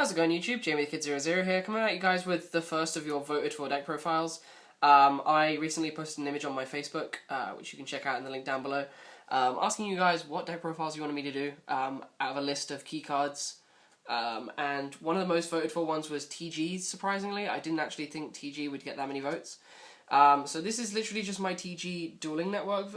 How's it going, YouTube? JamieTheKid00 here, coming at you guys with the first of your voted for deck profiles. I recently posted an image on my Facebook, which you can check out in the link down below, asking you guys what deck profiles you wanted me to do out of a list of key cards. And one of the most voted for ones was TG's, surprisingly. I didn't actually think TG would get that many votes. So this is literally just my TG Dueling Network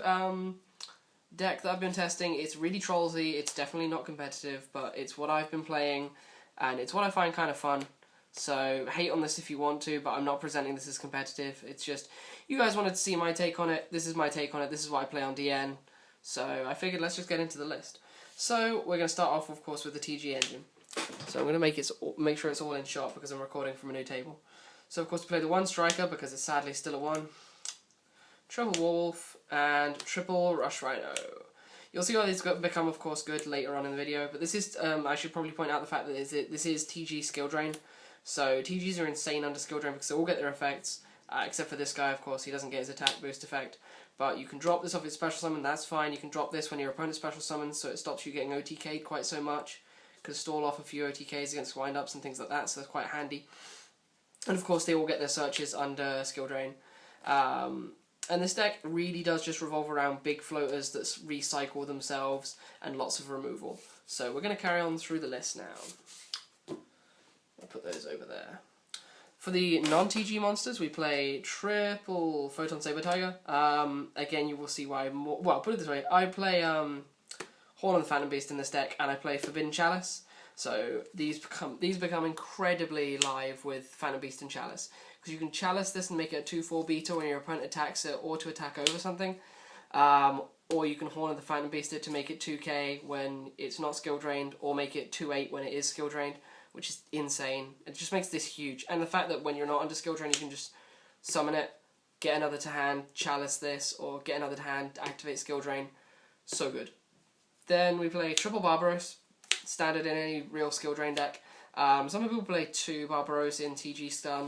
deck that I've been testing. It's really trollsy, it's definitely not competitive, but it's what I've been playing, and it's what I find kind of fun. So hate on this if you want to, but I'm not presenting this as competitive. It's just, you guys wanted to see my take on it, this is my take on it, this is what I play on DN. So I figured let's just get into the list. So we're going to start off, of course, with the TG engine. So I'm going to make sure it's all in shot because I'm recording from a new table. So of course we play the one striker because it's sadly still a 1. Triple Wolf, and triple Rush Rhino. You'll see why these become, of course, good later on in the video, but this is, I should probably point out the fact that this is TG Skill Drain. So TGs are insane under Skill Drain because they all get their effects, except for this guy, of course, he doesn't get his attack boost effect. But you can drop this off his special summon, that's fine. You can drop this when your opponent special summons, so it stops you getting OTK'd quite so much. Can stall off a few OTKs against wind-ups and things like that, so that's quite handy. And of course they all get their searches under Skill Drain. And this deck really does just revolve around big floaters that recycle themselves and lots of removal. So we're going to carry on through the list now. I'll put those over there. For the non-TG monsters, we play triple Photon Saber Tiger. Again, you will see why more... Well, put it this way. I play Horn of the Phantom Beast in this deck, and I play Forbidden Chalice. So these become incredibly live with Phantom Beast and Chalice. Because you can Chalice this and make it a 2/4 beta when your opponent attacks it or to attack over something. Or you can Horn of the Phantom Beast it to make it 2k when it's not skill drained, or make it 2/8 when it is skill drained, which is insane. It just makes this huge. And the fact that when you're not under skill drain you can just summon it, get another to hand, Chalice this, or get another to hand, activate skill drain. So good. Then we play triple Barbaros, standard in any real skill drain deck. Some people play 2 Barbaros in TG Stun,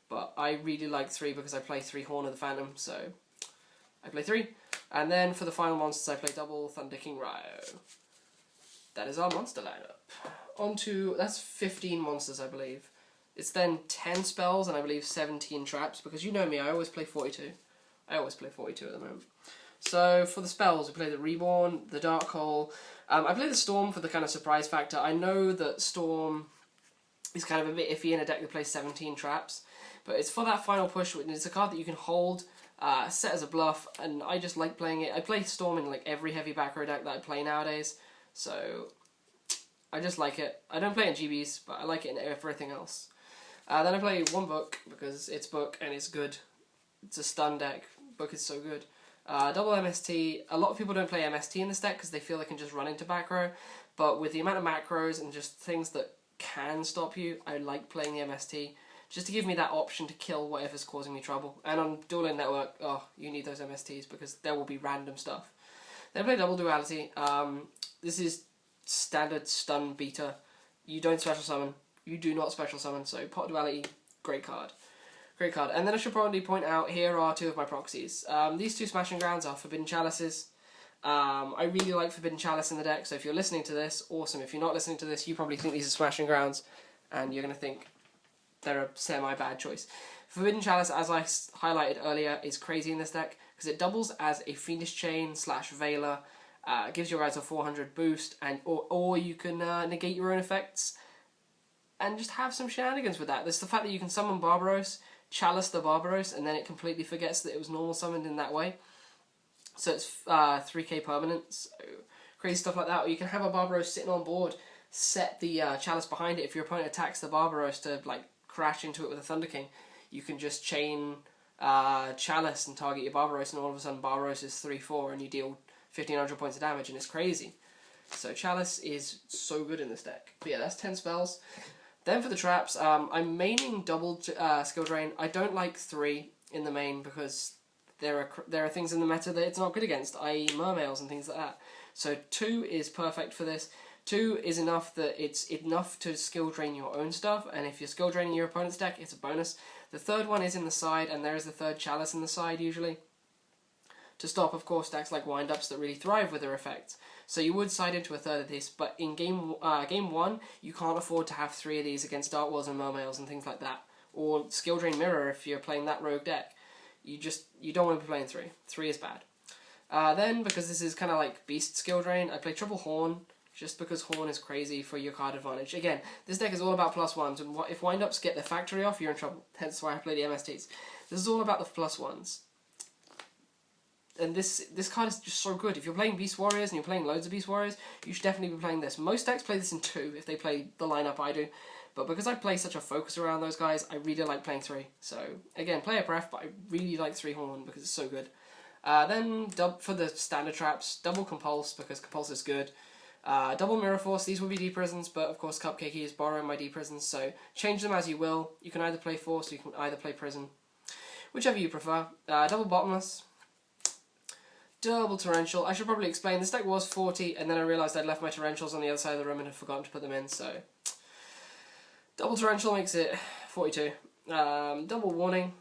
but I really like 3 because I play 3 Horn of the Phantom, so I play 3. And then for the final monsters I play double Thunder King Ryo. That is our monster lineup. On to, that's 15 monsters I believe. It's then 10 spells and I believe 17 traps, because you know me, I always play 42. I always play 42 at the moment. So for the spells, we play the Reborn, the Dark Hole. I play the Storm for the kind of surprise factor. I know that Storm is kind of a bit iffy in a deck that plays 17 traps, but it's for that final push. It's a card that you can hold, set as a bluff, and I just like playing it. I play Storm in like every heavy back row deck that I play nowadays, so I just like it. I don't play it in GBs, but I like it in everything else. Then I play one Book because it's Book and it's good. It's a stun deck. Book is so good. Double MST. A lot of people don't play MST in this deck because they feel they can just run into back row, but with the amount of macros and just things that can stop you, I like playing the MST just to give me that option to kill whatever's causing me trouble. And on Dueling Network, oh, you need those MSTs because there will be random stuff. Then I play Double Duality. This is standard stun beta. You don't special summon. You do not special summon, so Pot Duality, great card. Great card. And then I should probably point out, here are 2 of my proxies. These 2 Smashing Grounds are Forbidden Chalices. I really like Forbidden Chalice in the deck, so if you're listening to this, awesome. If you're not listening to this, you probably think these are Smashing Grounds, and you're going to think they're a semi-bad choice. Forbidden Chalice, as I highlighted earlier, is crazy in this deck, because it doubles as a Fiendish Chain / Veiler, gives your guys a 400 boost, and or you can negate your own effects, and just have some shenanigans with that. There's the fact that you can summon Barbaros, Chalice the Barbaros, and then it completely forgets that it was normal summoned in that way. So it's 3k permanents, so crazy stuff like that. Or you can have a Barbaros sitting on board, set the Chalice behind it. If your opponent attacks the Barbaros to like crash into it with a Thunder King, you can just chain Chalice and target your Barbaros, and all of a sudden Barbaros is 3/4 and you deal 1500 points of damage, and it's crazy. So Chalice is so good in this deck. But yeah, that's 10 spells. Then for the traps, I'm maining double skill drain. I don't like 3 in the main because there are things in the meta that it's not good against, i.e. mermails and things like that. So 2 is perfect for this. 2 is enough that it's enough to skill drain your own stuff, and if you're skill draining your opponent's deck, it's a bonus. The third one is in the side, and there is the third Chalice in the side usually. to stop, of course, decks like Wind-Ups that really thrive with their effects. So you would side into a third of this, but in game 1, you can't afford to have 3 of these against Dark Worlds and Mermails and things like that. Or Skill Drain Mirror if you're playing that rogue deck. You don't want to be playing 3. 3 is bad. Then, because this is kind of like Beast Skill Drain, I play Triple Horn, just because Horn is crazy for your card advantage. Again, this deck is all about +1s, and if Wind-Ups get their factory off, you're in trouble. Hence why I play the MSTs. This is all about the +1s. And this card is just so good. If you're playing Beast Warriors and you're playing loads of Beast Warriors, you should definitely be playing this. Most decks play this in 2 if they play the lineup I do. But because I play such a focus around those guys, I really like playing 3. So, again, play a pref, but I really like 3 Horn because it's so good. Then, for the standard traps, double Compulse because Compulse is good. Double Mirror Force, these will be D-Prisons, but of course Cupcakey is borrowing my D-Prisons, so change them as you will. You can either play Force or you can either play Prison. Whichever you prefer. Double Bottomless. Double Torrential. I should probably explain, this deck was 40, and then I realised I'd left my Torrentials on the other side of the room and had forgotten to put them in, so... Double Torrential makes it 42. Double Warning,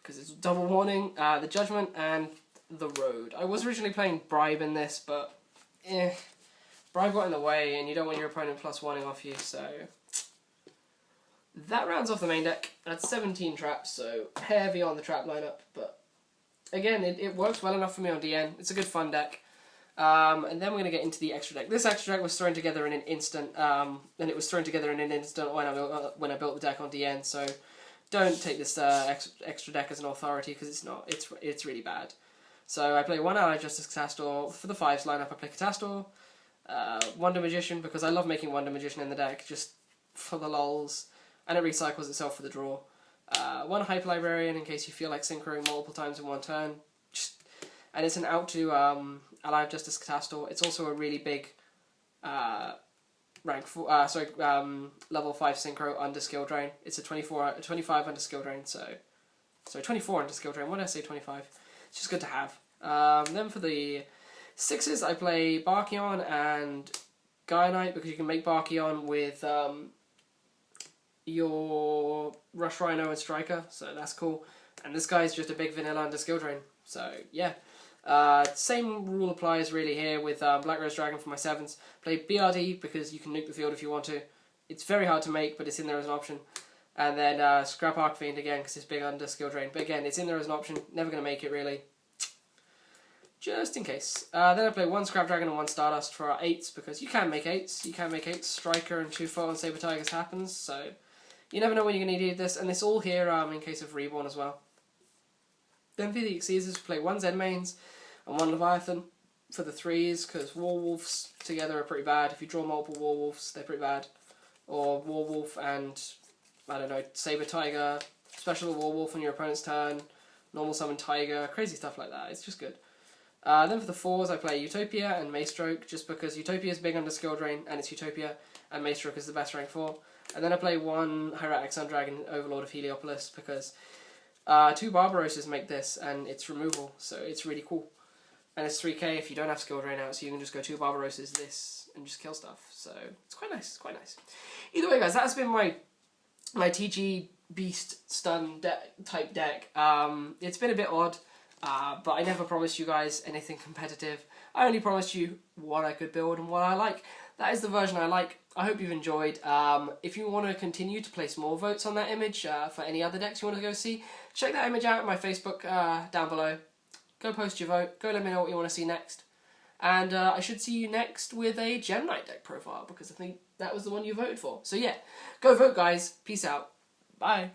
because it's Double Warning, the Judgment, and the Road. I was originally playing Bribe in this, but... Bribe got in the way, and you don't want your opponent +1ing off you, so... That rounds off the main deck. That's 17 traps, so heavy on the trap lineup, but... Again, it works well enough for me on DN. It's a good fun deck. And then we're going to get into the extra deck. This extra deck was thrown together in an instant, and it was thrown together in an instant when I built the deck on DN, so don't take this extra deck as an authority, because it's not. It's really bad. So I play 1 Allied Justice Catastor. For the 5s lineup, I play Catastor, Wonder Magician, because I love making Wonder Magician in the deck, just for the lols, and it recycles itself for the draw. 1 Hyper Librarian in case you feel like synchroing multiple times in one turn. And it's an out to Allied Justice Catastor. It's also a really big level 5 synchro under Skill Drain. It's a 25 under Skill Drain, so 24 under Skill Drain. What did I say, 25? It's just good to have. Then for the 6s, I play Barkion and Gaia Knight, because you can make Barkion with your Rush Rhino and Striker, so that's cool. And this guy's just a big vanilla under Skill Drain, so yeah. Same rule applies really here with Black Rose Dragon for my 7s. Play BRD because you can nuke the field if you want to. It's very hard to make, but it's in there as an option. And then Scrap Archfiend again because it's big under Skill Drain. But again, it's in there as an option. Never going to make it really. Just in case. Then I play 1 Scrap Dragon and 1 Stardust for our 8s because you can make 8s. You can make 8s. Striker and 2 Foe on Saber Tigers happens, so you never know when you're going to need this. And it's all here in case of Reborn as well. Then for the Exceeders, play 1 Zenmaines and 1 Leviathan for the 3s, because Warwolves together are pretty bad. If you draw multiple Warwolves, they're pretty bad. Or Warwolf and, I don't know, Saber Tiger, special Warwolf on your opponent's turn, normal summon Tiger, crazy stuff like that. It's just good. Then for the 4s, I play Utopia and Maestroke, just because Utopia is big under Skill Drain, and it's Utopia, and Maestroke is the best rank 4. And then I play 1 Hieratic Sun Dragon, Overlord of Heliopolis, because 2 Barbarosses make this, and it's removal, so it's really cool. And it's 3k if you don't have Skill Drain out, so you can just go 2 Barbarosses this, and just kill stuff. So, it's quite nice, it's quite nice. Either way, guys, that's been my TG Beast Stun type deck. It's been a bit odd, but I never promised you guys anything competitive. I only promised you what I could build and what I like. That is the version I like. I hope you've enjoyed. If you want to continue to place more votes on that image for any other decks you want to go see, check that image out on my Facebook down below. Go post your vote. Go let me know what you want to see next. And I should see you next with a Gem Knight deck profile, because I think that was the one you voted for. So yeah, go vote, guys. Peace out. Bye.